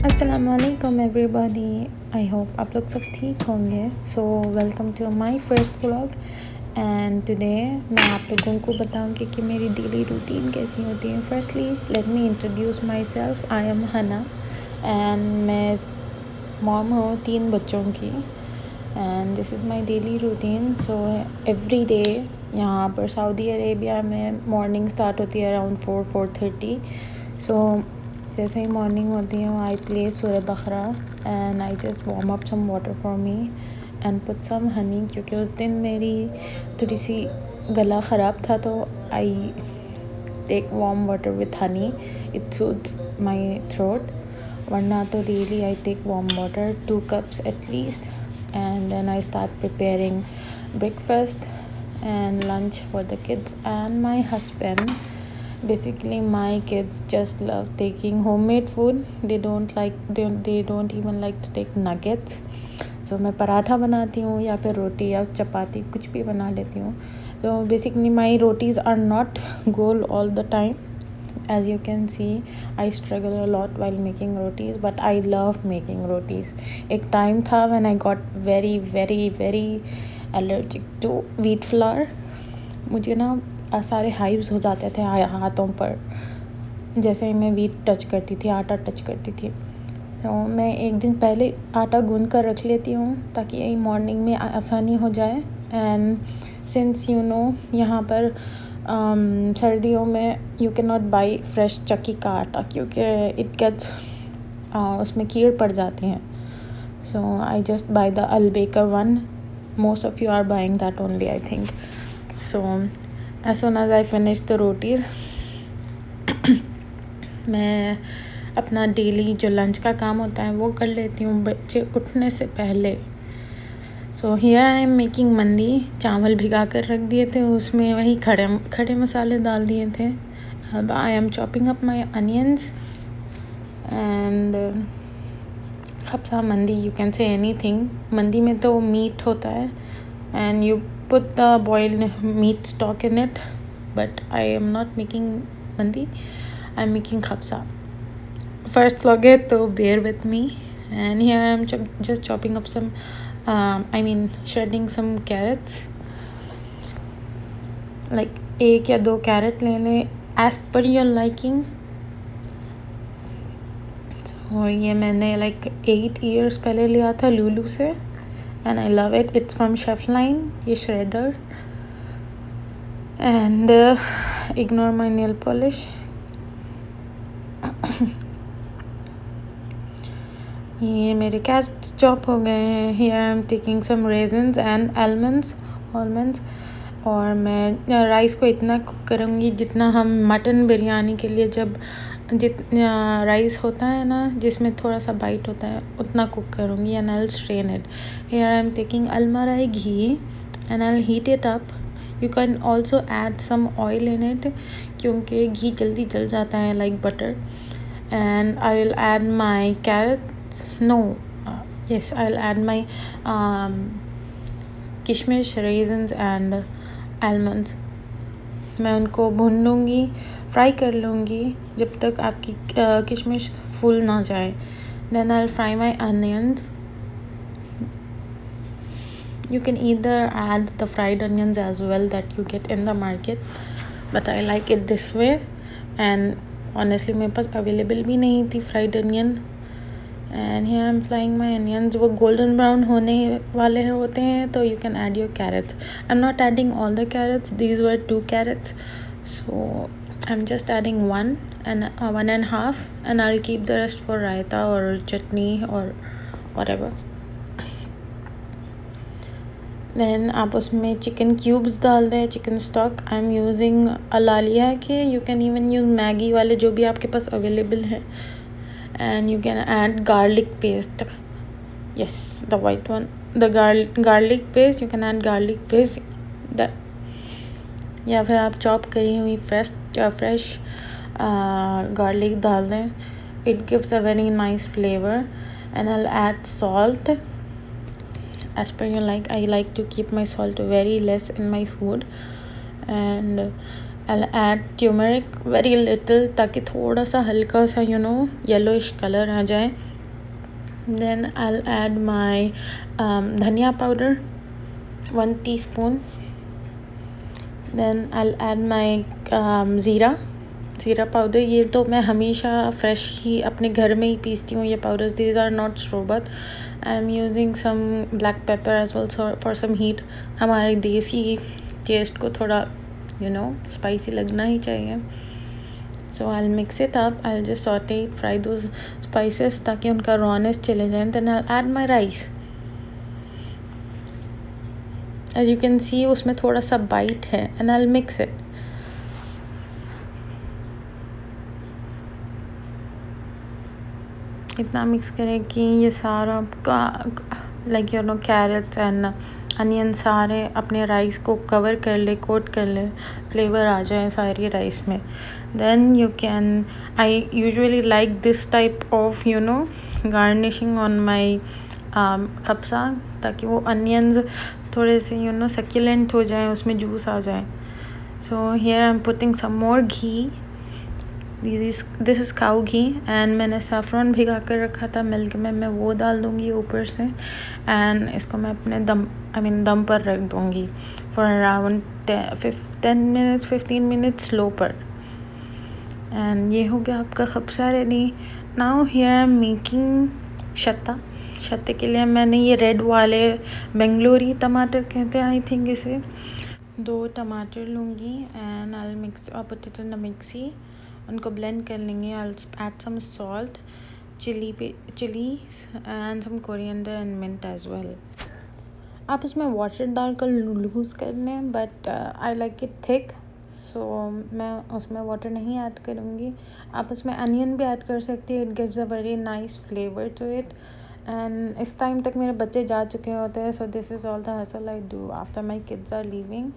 अस्सलामुअलैकुम everybody. I hope आप लोग सब ठीक होंगे। So welcome to my first vlog and today मैं आप लोगों को बताऊंगी कि मेरी डेली रूटीन कैसी होती है। Firstly let me introduce my self. I am हना एंड मैं मॉम हूँ 3 बच्चों की and this is my daily routine. So every day यहाँ पर सऊदी अरेबिया में मॉर्निंग स्टार्ट होती है अराउंड 4-4:30। सो जैसे ही मॉर्निंग होती है आई प्ले सूरह बकरा and I just warm up some water for me and put some honey, क्योंकि उस दिन मेरी थोड़ी सी गला ख़राब था तो I take warm water with honey, it suits my throat. वरना तो daily I take warm water 2 cups at least and then I start preparing breakfast and lunch for the kids and my husband. Basically my kids just love taking homemade food. They don't even like to take nuggets. So मैं पराठा बनाती हूँ या फिर रोटी या चपाती कुछ भी बना लेती हूँ. So basically my rotis are not goal all the time. As you can see, I struggle a lot while making rotis, but I love making rotis. एक time था when I got very allergic to wheat flour. मुझे ना सारे hives हो जाते थे हाथों पर जैसे ही मैं वीट टच करती थी, आटा टच करती थी। तो मैं एक दिन पहले आटा गूंद कर रख लेती हूँ ताकि मॉर्निंग में आसानी हो जाए। एंड सिंस यू नो यहाँ पर सर्दियों में you can not by fresh चक्की का आटा क्योंकि इट गेट्स उसमें कीड़ पड़ जाती हैं। So I just buy the अलबेकर one. Most of you are buying that only I think. So as soon as I finish the rotis मैं अपना डेली जो लंच का काम होता है वो कर लेती हूँ बच्चे उठने से पहले. सो हियर आई एम मेकिंग मंदी. चावल भिगा कर रख दिए थे, उसमें वही खड़े मसाले डाल दिए थे. अब I am chopping up my onions and खबसा मंदी, यू कैन से एनीथिंग. मंदी में तो मीट होता है and you put the boiled meat stock in it, but I am not making mandi, I'm making khabsa. First vlog hai to bear with me. And here I am just chopping up some shredding some carrots. like 1 या 2 carat ले लें as per your liking. so ये मैंने like 8 years पहले लिया था लूलू से and I love it. It's from Chefline, ये shredder. And ignore my nail polish. ये मेरे कैरेट्स चॉप हो गए हैं. Here I am taking some raisins and almonds. और मैं राइस को इतना कुक करूँगी जितना हम मटन बिरयानी के लिए जब जितना राइस होता है ना जिसमें थोड़ा सा बाइट होता है उतना कुक करूँगी. And I will strain it. Here I am taking Almarai ghee and I will heat it up. You can also add some oil in it क्योंकि घी जल्दी जल जाता है like butter. And I will add my carrots yes I will add my किशमिश, रेजन्स and almonds. मैं उनको भून लूँगी, फ्राई कर लूँगी जब तक आपकी किशमिश फूल ना जाए. Then I will fry my onions. You can either add the fried onions as well that you get in the market, but I like it this way. And honestly मेरे पास available भी नहीं थी fried onion. And here I'm frying my onions. वो golden brown होने वाले होते हैं तो you can add your carrots. I'm not adding all the carrots. These were 2 carrots, so I'm just adding 1 and 1.5, and I'll keep the rest for raita or chutney or whatever. Then आप उसमें chicken cubes डाल दें, chicken stock. I am using अलालिया के. You can even use Maggi वाले जो भी आपके पास अवेलेबल है. And you can add garlic paste. Yes, the white one, the garlic paste. You can add garlic paste या फिर आप चॉप करी हुई फ्रेश गार्लिक डाल दें. It gives a very nice flavour. And I will add salt as per your like. I like to keep my salt very less in my food. And I'll add turmeric very little ताकि थोड़ा सा हल्का सा yellowish colour आ जाए. Then I'll add my dhania powder, 1 teaspoon. Then I'll add my ज़ीरा powder. ये तो मैं हमेशा फ्रेश ही अपने घर में ही पीसती हूँ ये powder. These are not store bought. I am using some black pepper as well for some heat. हमारे देसी टेस्ट को थोड़ा स्पाइसी लगना ही चाहिए. So I will mix it up. I will just sauté it, fry those spices ताकि उनका rawness चले जाए. Then I will add my rice. As you can see उसमें थोड़ा सा बाइट है. And I will mix it. इतना mix करें कि ये सारा लाइक कैरेट्स एंड अनियन सारे अपने राइस को कवर कर ले, कोट कर ले, फ्लेवर आ जाए सारी राइस में. Then you can, I usually like this type of garnishing on my खप्सा, ताकि वो अनियंस थोड़े से सक्यूलेंट हो जाए, उसमें जूस आ जाए. So here I am putting some more ghee. This is cow ghee. And मैंने सैफ़रॉन भिगा कर रखा था मिल्क में, मैं वो डाल दूँगी ऊपर से. एंड इसको मैं अपने दम पर रख दूँगी फॉर अराउंड 15 मिनट्स लो पर. एंड ये हो गया आपका खप्सा ready. Now here I am making शत्ते के लिए मैंने ये रेड वाले बेंगलोरी टमाटर कहते हैं आई थिंक इसे, 2 टमाटर लूँगी. And I will put it in the mixie. उनको ब्लेंड कर लेंगे. I will add some salt, chilli and some coriander and mint as well. आप उसमें वाटर डालकर लूज़ कर लें, but I like it thick, so मैं उसमें वाटर नहीं ऐड करूँगी. आप उसमें अनियन भी ऐड कर सकती है. It gives a very nice flavour to it. And इस टाइम तक मेरे बच्चे जा चुके होते हैं. So this is all the hassle I do after my kids are leaving.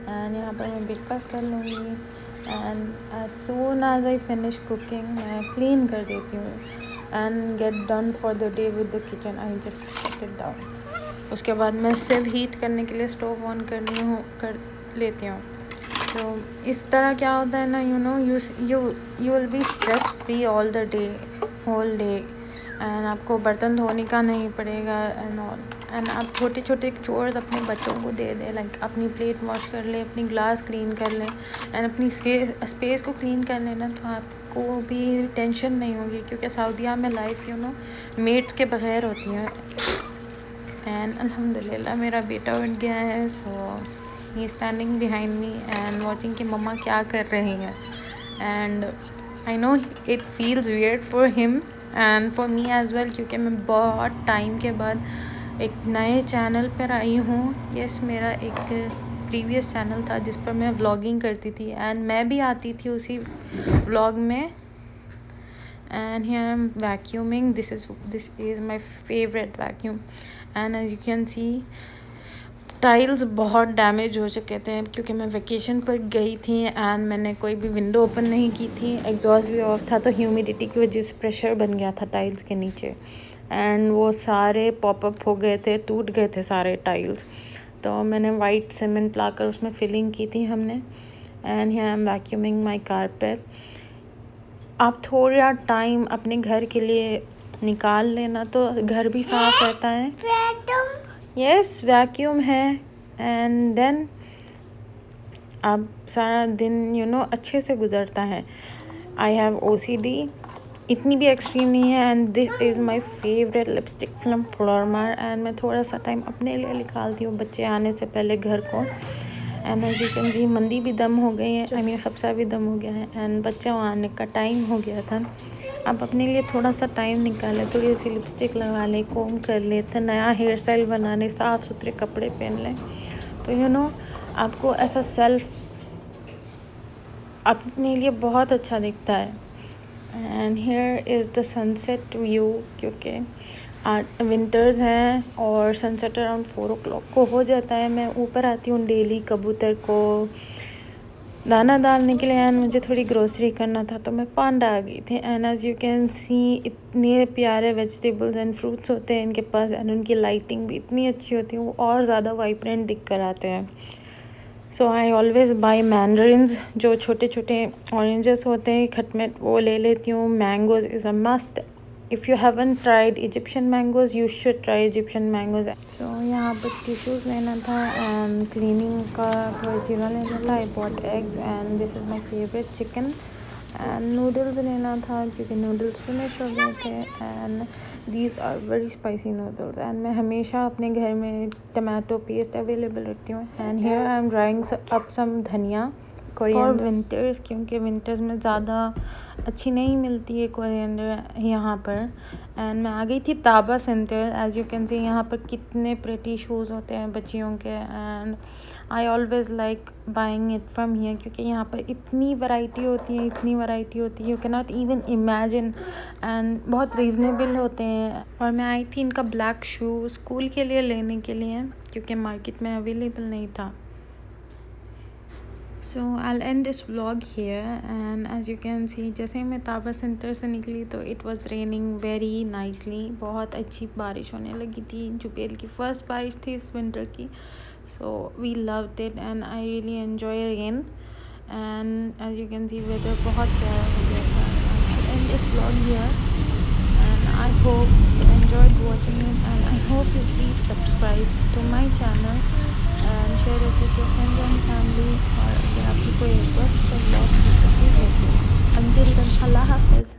And यहाँ पर मैं ब्रेकफास्ट कर लूँगी. And as soon as I finish cooking मैं क्लीन कर देती हूँ and get done for the day with the kitchen. I just shut it down. उसके बाद मैं सिर्फ हीट करने के लिए स्टोव ऑन कर लेती हूँ. तो इस तरह क्या होता है ना, you will be stress free all the day, whole day. And आपको बर्तन धोने का नहीं पड़ेगा एंड ऑल. एंड आप छोटे छोटे चोर्स अपने बच्चों को दे दें, लाइक अपनी प्लेट वॉश कर लें, अपनी ग्लास क्लीन कर लें एंड अपनी स्पेस को क्लीन कर लेना, तो आपको भी टेंशन नहीं होगी. क्योंकि सऊदीया में लाइफ मेट्स के बगैर होती है. एंड अल्हम्दुलिल्लाह मेरा बेटा उठ गया है. So he standing behind me and watching कि मम्मा क्या कर रही हैं. And I know it feels weird for him and for me as well, क्योंकि मैं बहुत टाइम के बाद एक नए चैनल पर आई हूँ. यस, मेरा एक प्रीवियस चैनल था जिस पर मैं व्लॉगिंग करती थी एंड मैं भी आती थी उसी व्लॉग में. And here I am vacuuming. This is my favourite vacuum. And as you can see tiles बहुत डैमेज हो चुके थे क्योंकि मैं वेकेशन पर गई थी एंड मैंने कोई भी विंडो ओपन नहीं की थी. एग्जॉस्ट भी ऑफ था, तो ह्यूमिडिटी की वजह से प्रेशर बन गया था टाइल्स के नीचे एंड वो सारे पॉपअप हो गए थे, टूट गए थे सारे टाइल्स. तो मैंने वाइट सीमेंट लाकर उसमें फिलिंग की थी हमने. And here I am vacuuming my carpet. आप थोड़ा टाइम अपने घर के लिए निकाल लेना तो घर भी साफ़ रहता है. यस, वैक्यूम है. एंड देन अब सारा दिन अच्छे से गुज़रता है. आई हैव OCD, इतनी भी एक्सट्रीम नहीं है. And this is my favourite lipstick from Flormar. एंड मैं थोड़ा सा टाइम अपने लिए निकालती हूँ बच्चे आने से पहले घर को. And as you can see मंदी भी दम हो गई है, आई मीन खप्सा भी दम हो गया है एंड बच्चों आने का टाइम हो गया था. आप अपने लिए थोड़ा सा टाइम निकालें, थोड़ी सी लिपस्टिक लगा लें, कोम कर लें, तो नया हेयर स्टाइल बना लें, साफ़ सुथरे कपड़े पहन लें, तो आपको ऐसा सेल्फ अपने लिए बहुत अच्छा दिखता है. And here is the sunset view, क्योंकि विंटर्स हैं और सनसेट अराउंड 4 o'clock को हो जाता है. मैं ऊपर आती हूँ डेली कबूतर को दाना डालने के लिए एंड मुझे थोड़ी ग्रोसरी करना था, तो मैं पांडा आ गई थी. And as you can see इतने प्यारे वेजिटेबल्स एंड फ्रूट्स होते हैं इनके पास एंड उनकी लाइटिंग भी इतनी अच्छी होती है, वो और ज़्यादा वाइब्रेंट दिख कर आते हैं. सो आई ऑलवेज़ बाई मैंडरिन्स, जो छोटे छोटे ऑरेंजेस होते हैं खटमेट, वो ले लेती हूँ. Mangoes is a must If you haven't tried Egyptian mangoes, you should try Egyptian mangoes. So यहाँ पर टिश्यूज़ लेना था and cleaning का थोड़ा चीज़ा लेना था. I bought eggs and this is my favorite chicken. And noodles लेना था क्योंकि noodles finish हो गए थे. And these are very spicy noodles. And मैं हमेशा अपने घर में tomato paste available रखती हूँ. And here I am drying up some धनिया फॉर विंटर्स, क्योंकि विंटर्स में ज़्यादा अच्छी नहीं मिलती है कोरिएंडर यहाँ पर. एंड मैं आ गई थी ताबा centre. As you can see यहाँ पर कितने प्रेटी शूज़ होते हैं बच्चियों के. And I always like buying it from here क्योंकि यहाँ पर इतनी वैरायटी होती है, इतनी वैरायटी होती है, you can not even imagine. And बहुत रीज़नेबल होते हैं. और मैं आई थी इनका ब्लैक शू स्कूल के लिए लेने के लिए क्योंकि मार्केट में अवेलेबल नहीं था. So I'll end this vlog here. And as you can see, जैसे ही मैं ताबा सेंटर से निकली तो it was raining very nicely. बहुत अच्छी बारिश होने लगी थी. जुबेल की फर्स्ट बारिश थी इस विंटर की. So we loved it and I really enjoy rain. And as you can see, weather बहुत प्यारा हो गया था. I'll end this vlog here. And I hope you enjoyed watching it. And I hope you please subscribe to my channel. And share it with your friends and family. और अगर आपकी कोई request है ब्लॉग तो please लेते हैं. Until then, Allah Hafiz.